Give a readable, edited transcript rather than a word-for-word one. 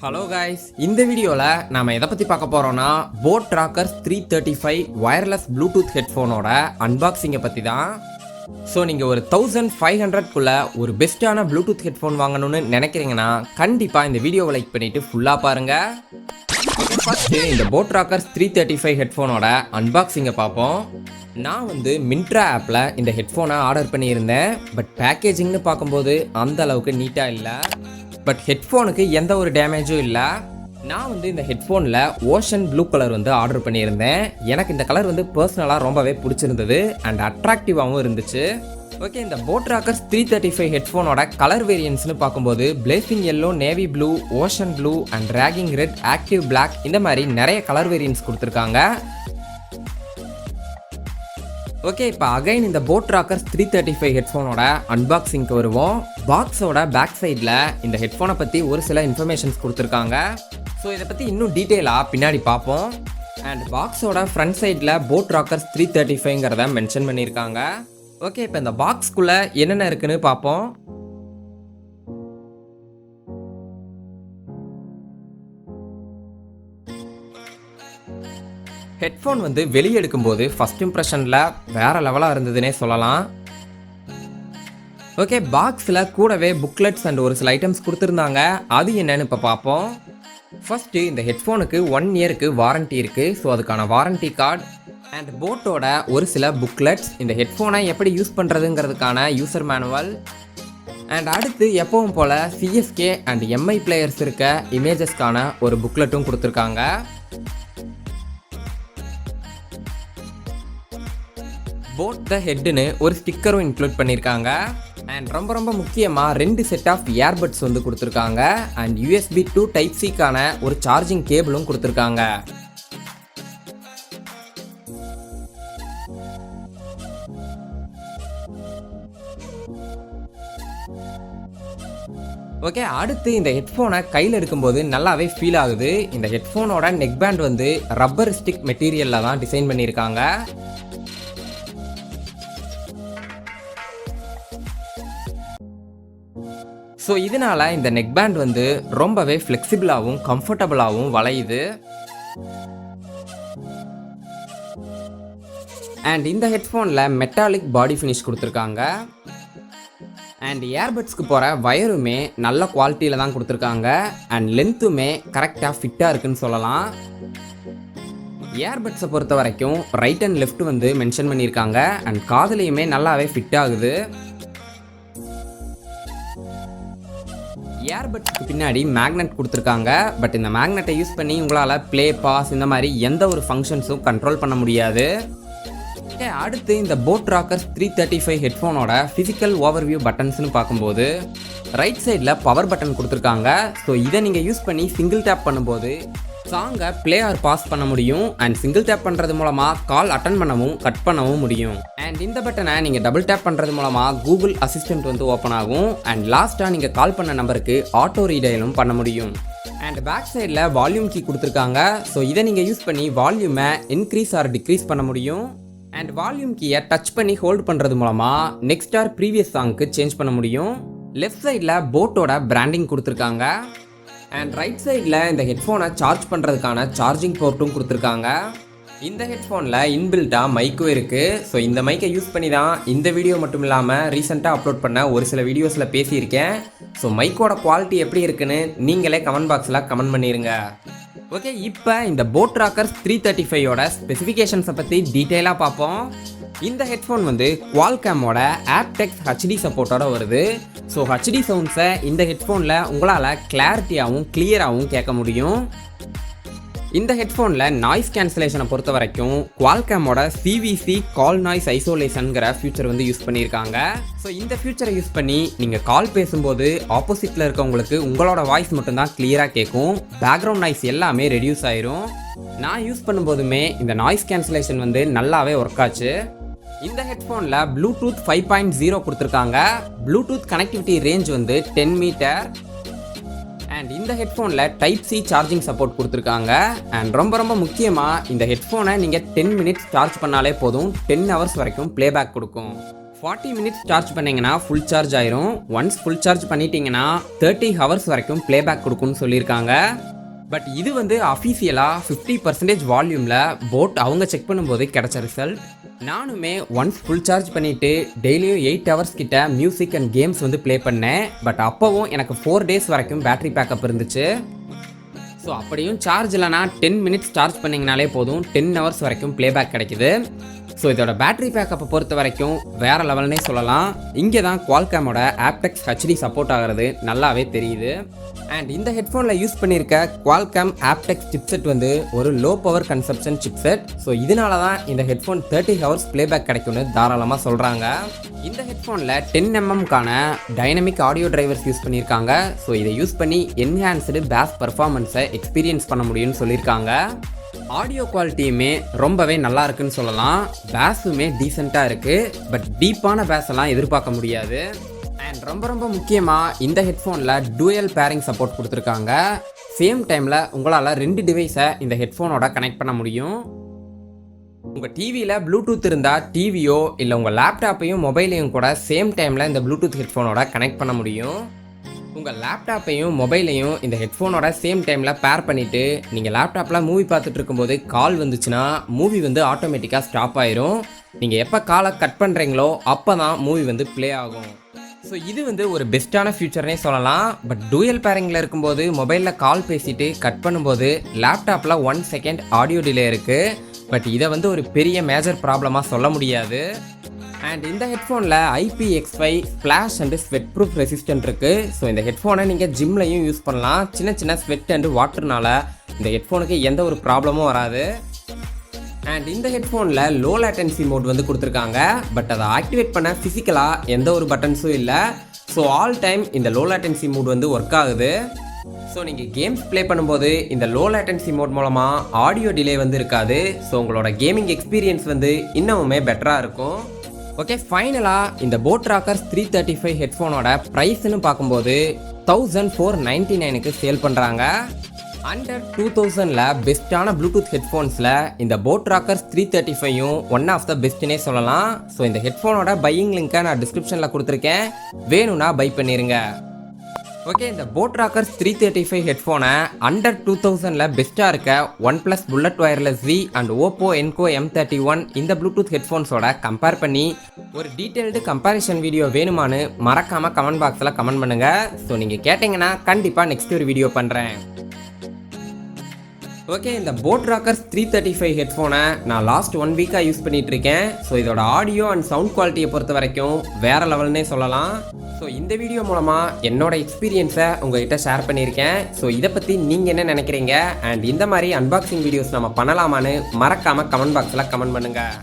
Hello guys, இந்த வீடியோவில் நாம் எதை பற்றி பார்க்க போகிறோன்னா போட் ராக்கர்ஸ் 335 வயர்லெஸ் ப்ளூடூத் ஹெட்ஃபோனோட அன்பாக்சிங்கை பற்றி தான். ஸோ நீங்கள் ஒரு 1500 ஒரு பெஸ்ட்டான ப்ளூடூத் ஹெட்ஃபோன் வாங்கணும்னு நினைக்கிறீங்கன்னா கண்டிப்பாக இந்த வீடியோவை லைக் பண்ணிவிட்டு ஃபுல்லாக பாருங்கள். ஃபஸ்ட்டு இந்த போட் ராக்கர்ஸ் 335 ஹெட்ஃபோனோட அன்பாக்சிங்கை பார்ப்போம். நான் மின்ட்ரா ஆப்பில் இந்த ஹெட்ஃபோனை ஆர்டர் பண்ணியிருந்தேன். பட் பேக்கேஜிங்னு பார்க்கும்போது அந்த அளவுக்கு நீட்டாக இல்லை. பட் ஹெட்ஃபோனுக்கு எந்த ஒரு டேமேஜும் இல்லை. நான் இந்த ஹெட்ஃபோனில் ஓஷன் ப்ளூ கலர் ஆர்டர் பண்ணியிருந்தேன். எனக்கு இந்த கலர் பர்சனலாக ரொம்பவே பிடிச்சிருந்தது அண்ட் அட்ராக்டிவாகவும் இருந்துச்சு. ஓகே, இந்த போட் ராக்கர்ஸ் 335 ஹெட்ஃபோனோட கலர் வேரியன்ட்ஸ்னு பார்க்கும்போது blazing yellow, navy blue, ocean blue and raging red, active black இந்த மாதிரி நிறைய கலர் வேரியன்ட்ஸ் கொடுத்துருக்காங்க. ஓகே, இப்போ அகைன் இந்த போட் ராக்கர்ஸ் 335 ஹெட்ஃபோனோட அன்பாக்சிங்க்கு வருவோம். பாக்ஸோட பேக் சைடில் இந்த ஹெட்ஃபோனை பற்றி ஒரு சில இன்ஃபர்மேஷன்ஸ் கொடுத்துருக்காங்க. ஸோ இதை பற்றி இன்னும் டீட்டெயிலாக பின்னாடி பார்ப்போம். அண்ட் பாக்ஸோட ஃப்ரண்ட் சைடில் போட் ராக்கர்ஸ் 335ங்கிறத மென்ஷன் பண்ணியிருக்காங்க. ஓகே, இப்போ இந்த பாக்ஸ்குள்ளே என்னென்ன இருக்குன்னு பார்ப்போம். ஹெட்ஃபோன் வெளியே எடுக்கும்போது ஃபர்ஸ்ட் இம்ப்ரெஷனில் வேறு லெவலாக இருந்ததுன்னே சொல்லலாம். ஓகே, பாக்ஸில் கூடவே புக்லெட்ஸ் அண்ட் ஒரு சில ஐட்டம்ஸ் கொடுத்துருந்தாங்க. அது என்னன்னு இப்போ பார்ப்போம். ஃபஸ்ட்டு இந்த ஹெட்ஃபோனுக்கு 1 இயருக்கு வாரண்ட்டி இருக்குது. ஸோ அதுக்கான வாரண்ட்டி கார்டு அண்ட் போட்டோட ஒரு சில புக்லெட்ஸ், இந்த ஹெட்ஃபோனை எப்படி யூஸ் பண்ணுறதுங்கிறதுக்கான யூசர் மேனுவல் அண்ட் அடுத்து எப்பவும் போல் சிஎஸ்கே அண்ட் எம்ஐ பிளேயர்ஸ் இருக்க இமேஜஸ்க்கான ஒரு புக்லெட்டும் கொடுத்துருக்காங்க. போட் த ஹெட்னு ஒரு ஸ்டிக்கரும் இன்க்ளூட் பண்ணியிருக்காங்க. அண்ட் ரொம்ப முக்கியமாக 2 செட் ஆஃப் இயர்பட்ஸ் கொடுத்துருக்காங்க. அண்ட் USB to Type-Cக்கான ஒரு சார்ஜிங் கேபிளும் கொடுத்துருக்காங்க. ஓகே, அடுத்து இந்த ஹெட்ஃபோனை கையில் எடுக்கும்போது நல்லாவே ஃபீல் ஆகுது. இந்த ஹெட்ஃபோனோட நெக்பேண்ட் ரப்பர் ஸ்டிக் மெட்டீரியலில் தான் டிசைன் பண்ணியிருக்காங்க. ஸோ இதனால இந்த நெக்பேண்ட் ரொம்பவே ஃப்ளெக்சிபிளாகவும் கம்ஃபர்டபுளாகவும் வளையுது. அண்ட் இந்த ஹெட்ஃபோனில் மெட்டாலிக் பாடி ஃபினிஷ் கொடுத்துருக்காங்க. அண்ட் இயர்பட்ஸ்க்கு போகிற வயருமே நல்ல குவாலிட்டியில் தான் கொடுத்துருக்காங்க. அண்ட் லென்த்துமே கரெக்டாக ஃபிட்டாக இருக்குன்னு சொல்லலாம். இயர்பட்ஸை பொறுத்த வரைக்கும் ரைட் அண்ட் லெஃப்ட் மென்ஷன் பண்ணியிருக்காங்க. அண்ட் காதுலையுமே நல்லாவே ஃபிட் ஆகுது. இயர்பட்ஸ்க்கு பின்னாடி மேக்னெட் கொடுத்துருக்காங்க. பட் இந்த மேக்னெட்டை யூஸ் பண்ணி உங்களால் ப்ளே, பாஸ் இந்த மாதிரி எந்த ஒரு ஃபங்க்ஷன்ஸும் கண்ட்ரோல் பண்ண முடியாது. ஓகே, அடுத்து இந்த போட் ராக்கர்ஸ் 335 ஹெட்ஃபோனோட ஃபிசிக்கல் ஓவர்வியூ பட்டன்ஸ்னு பார்க்கும்போது ரைட் சைடில் பவர் பட்டன் கொடுத்துருக்காங்க. ஸோ இதை நீங்கள் யூஸ் பண்ணி சிங்கிள் டேப் பண்ணும்போது சாங்கை ப்ளே ஆர் பாஸ் பண்ண முடியும். அண்ட் சிங்கிள் டேப் பண்ணுறது மூலமாக கால் அட்டன் பண்ணவும் கட் பண்ணவும் முடியும். அண்ட் இந்த பட்டனை நீங்கள் டபுள் டேப் பண்ணுறது மூலமாக கூகுள் அசிஸ்டன்ட் ஓப்பன் ஆகும். அண்ட் லாஸ்ட்டாக நீங்கள் கால் பண்ண நம்பருக்கு ஆட்டோ ரீடயலும் பண்ண முடியும். அண்ட் பேக் சைடில் வால்யூம் கீ கொடுத்துருக்காங்க. ஸோ இதை நீங்கள் யூஸ் பண்ணி வால்யூமை இன்க்ரீஸ் ஆர் டிக்ரீஸ் பண்ண முடியும். அண்ட் வால்யூம் கீயை டச் பண்ணி ஹோல்ட் பண்ணுறது மூலமாக நெக்ஸ்ட் ஆர் ப்ரீவியஸ் சாங்க்கு சேஞ்ச் பண்ண முடியும். லெஃப்ட் சைடில் போட்டோட பிராண்டிங் கொடுத்துருக்காங்க. அண்ட் ரைட் சைடில் இந்த ஹெட்ஃபோனை சார்ஜ் பண்ணுறதுக்கான சார்ஜிங் போர்ட்டும் கொடுத்துருக்காங்க. இந்த ஹெட்ஃபோனில் இன்பில்ட்டாக மைக்கும் இருக்குது. ஸோ இந்த மைக்கை யூஸ் பண்ணி தான் இந்த வீடியோ மட்டும் இல்லாமல் ரீசெண்டாக அப்லோட் பண்ண ஒரு சில வீடியோஸில் பேசியிருக்கேன். ஸோ மைக்கோட குவாலிட்டி எப்படி இருக்குன்னு நீங்களே கமெண்ட் பாக்ஸில் கமெண்ட் பண்ணிடுங்க. ஓகே, இப்போ இந்த போட் ராக்கர்ஸ் 335யோட ஸ்பெசிஃபிகேஷன்ஸை பற்றி டீட்டெயிலாக பார்ப்போம். இந்த ஹெட்ஃபோன் குவால்காமோட aptX HD சப்போர்ட்டோட வருது. ஸோ HD சவுண்ட்ஸை இந்த ஹெட்ஃபோனில் உங்களால் கிளாரிட்டியாகவும் கிளியராகவும் கேட்க முடியும். இந்த ஹெட்ஃபோனில் நாய்ஸ் கேன்சலேஷனை பொறுத்த வரைக்கும் குவால்காமோட CVC கால் நாய்ஸ் ஐசோலேஷனுங்கிற ஃபியூச்சர் யூஸ் பண்ணியிருக்காங்க. ஸோ இந்த ஃபியூச்சரை யூஸ் பண்ணி நீங்கள் கால் பேசும்போது ஆப்போசிட்டில் இருக்கவங்களுக்கு உங்களோட வாய்ஸ் மட்டும்தான் கிளியராக கேட்கும். பேக்ரவுண்ட் நாய்ஸ் எல்லாமே ரெடியூஸ் ஆயிரும். நான் யூஸ் பண்ணும்போதுமே இந்த நாய்ஸ் கேன்சலேஷன் நல்லாவே ஒர்க் ஆச்சு. இந்த ஹெட்ஃபோனில் ப்ளூடூத் 5.0 கொடுத்துருக்காங்க. Bluetooth connectivity range 10 metre. And இந்த ஹெட்ஃபோனில் Type-C சார்ஜிங் சப்போர்ட் கொடுத்துருக்காங்க. அண்ட் ரொம்ப முக்கியமாக இந்த ஹெட்ஃபோனை நீங்கள் 10 மினிட்ஸ் சார்ஜ் பண்ணாலே போதும், 10 ஹவர்ஸ் வரைக்கும் ப்ளேபேக் கொடுக்கும். 40 மினிட்ஸ் சார்ஜ் பண்ணிங்கன்னா ஃபுல் சார்ஜ் ஆயிரும். ஒன்ஸ் ஃபுல் சார்ஜ் பண்ணிட்டீங்கன்னா 30 ஹவர்ஸ் வரைக்கும் ப்ளேபேக் கொடுக்கும்னு சொல்லியிருக்காங்க. பட் இது வந்து அஃபீஷியலாக 50% வால்யூமில் போட் அவங்க செக் பண்ணும்போது கிடைச்ச ரிசல்ட். நானுமே ஒன்ஸ் ஃபுல் சார்ஜ் பண்ணிவிட்டு டெய்லியும் 8 ஹவர்ஸ் கிட்ட மியூசிக் அண்ட் கேம்ஸ் வந்து ப்ளே பண்ணேன். பட் அப்போவும் எனக்கு 4 டேஸ் வரைக்கும் பேட்டரி பேக்கப் இருந்துச்சு. ஸோ அப்படியும் சார்ஜ் இல்லைனா 10 மினிட்ஸ் சார்ஜ் பண்ணிங்கனாலே போதும் 10 ஹவர்ஸ் வரைக்கும் ப்ளேபேக் கிடைக்குது. ஸோ இதோட பேட்டரி பேக்கப்பை பொறுத்த வரைக்கும் வேறு லெவல்னே சொல்லலாம். இங்கே தான் குவால்காமோட aptX HD சப்போர்ட் ஆகிறது நல்லாவே தெரியுது. அண்ட் இந்த ஹெட்ஃபோனில் யூஸ் பண்ணியிருக்க குவால்காம் aptX சிப்செட் வந்து ஒரு low power consumption chipset. So இதனால தான் இந்த ஹெட்ஃபோன் 30 ஹவர்ஸ் ப்ளேபேக் கிடைக்கும்னு தாராளமாக சொல்கிறாங்க. இந்த ஹெட்ஃபோனில் 10mm dynamic audio drivers use பண்ணியிருக்காங்க. ஸோ இதை யூஸ் பண்ணி என்ஹான்ஸ்டு பேஸ் பர்ஃபார்மன்ஸை எக்ஸ்பீரியன்ஸ் பண்ண முடியும்னு சொல்லியிருக்காங்க. ஆடியோ குவாலிட்டியுமே ரொம்பவே நல்லா இருக்குன்னு சொல்லலாம். பேஸுமே டீசெண்டாக இருக்குது. பட் டீப்பான பேஸ் எல்லாம் எதிர்பார்க்க முடியாது. அண்ட் ரொம்ப முக்கியமாக இந்த ஹெட்ஃபோனில் டூயல் பேரிங் சப்போர்ட் கொடுத்துருக்காங்க. சேம் டைமில் உங்களால் 2 டிவைஸை இந்த ஹெட்ஃபோனோட கனெக்ட் பண்ண முடியும். உங்கள் டிவியில் ப்ளூடூத் இருந்தால் டிவியோ இல்லை உங்கள் லேப்டாப்பையும் மொபைலையும் கூட சேம் டைமில் இந்த ப்ளூடூத் ஹெட்ஃபோனோட கனெக்ட் பண்ண முடியும். உங்கள் லேப்டாப்பையும் மொபைலையும் இந்த ஹெட்ஃபோனோட சேம் டைமில் பேர் பண்ணிவிட்டு நீங்கள் லேப்டாப்பில் மூவி பார்த்துட்டு இருக்கும்போது கால் வந்துச்சுன்னா மூவி வந்து ஆட்டோமேட்டிக்காக ஸ்டாப் ஆயிரும். நீங்கள் எப்போ காலை கட் பண்ணுறீங்களோ அப்போ தான் மூவி வந்து ப்ளே ஆகும். ஸோ இது வந்து ஒரு பெஸ்ட்டான ஃபியூச்சர்னே சொல்லலாம். பட் டூயல் பேரிங்கில் இருக்கும்போது மொபைலில் கால் பேசிட்டு கட் பண்ணும்போது லேப்டாப்பில் 1 செகண்ட் ஆடியோ டிலே இருக்குது. பட் இதை வந்து ஒரு பெரிய மேஜர் ப்ராப்ளமாக சொல்ல முடியாது. அண்ட் இந்த ஹெட்ஃபோனில் IPX5 splash and sweat proof resistant இருக்குது. ஸோ இந்த ஹெட்ஃபோனை நீங்கள் ஜிம்லையும் யூஸ் பண்ணலாம். சின்ன ஸ்வெட் அண்டு வாட்டர்னால இந்த ஹெட்ஃபோனுக்கு எந்த ஒரு ப்ராப்ளமும் வராது. அண்ட் இந்த ஹெட்ஃபோனில் லோ லேட்டன்சி மோட் வந்து கொடுத்துருக்காங்க. பட் அதை ஆக்டிவேட் பண்ண ஃபிசிக்கலாக எந்த ஒரு பட்டன்ஸும் இல்லை. ஸோ ஆல் டைம் இந்த லோ லேட்டன்சி மோட் வந்து ஒர்க் ஆகுது. ஸோ நீங்கள் கேம்ஸ் ப்ளே பண்ணும்போது இந்த லோ லேட்டன்சி மோட் மூலமாக ஆடியோ டிலே வந்து இருக்காது. ஸோ உங்களோட கேமிங் எக்ஸ்பீரியன்ஸ் வந்து இன்னமுமே பெட்டராக இருக்கும். ஓகே, ஃபைனலாக இந்த போட் ராக்கர்ஸ் 335 ஹெட்ஃபோனோட ப்ரைஸ்ன்னு பார்க்கும்போது 1499க்கு சேல் பண்ணுறாங்க. அண்டர் 2000ல் பெஸ்ட்டான ப்ளூடூத் ஹெட்ஃபோன்ஸில் இந்த போட் ராக்கர்ஸ் 335யும் ஒன் ஆஃப் த பெஸ்ட்டுனே சொல்லலாம். ஸோ இந்த ஹெட்ஃபோனோட பையிங் லிங்க்கை நான் டிஸ்கிரிப்ஷனில் கொடுத்துருக்கேன். வேணும்னா பை பண்ணிடுங்க. ஓகே, இந்த போட் ராக்கர்ஸ் 335 ஹெட்ஃபோனை அண்டர் 2000ல் பெஸ்ட்டாக இருக்க Oneplus bullet wireless Z and Oppo Enco M31 இந்த ப்ளூடூத் ஹெட்ஃபோன்ஸோட கம்பேர் பண்ணி ஒரு டீட்டெயில்டு கம்பேரிஷன் வீடியோ வேணுமான்னு மறக்காமல் கமெண்ட் பாக்ஸில் கமெண்ட் பண்ணுங்கள். ஸோ நீங்கள் கேட்டிங்கன்னா கண்டிப்பாக நெக்ஸ்ட் ஒரு வீடியோ பண்ணுறேன். ஓகே, இந்த போட் ராக்கர்ஸ் 335 ஹெட்ஃபோனை நான் லாஸ்ட் 1 வீக்காக யூஸ் பண்ணிகிட்டு இருக்கேன். ஸோ இதோட ஆடியோ அண்ட் சவுண்ட் குவாலிட்டியை பொறுத்த வரைக்கும் வேறு லெவல்னே சொல்லலாம். ஸோ இந்த வீடியோ மூலமாக என்னோட எக்ஸ்பீரியன்ஸை உங்கள்கிட்ட ஷேர் பண்ணியிருக்கேன். ஸோ இதை பற்றி நீங்கள் என்ன நினைக்கிறீங்க? அண்ட் இந்த மாதிரி அன்பாக்சிங் வீடியோஸ் நம்ம பண்ணலாமான்னு மறக்காமல் கமெண்ட் பாக்ஸில் கமெண்ட் பண்ணுங்கள்.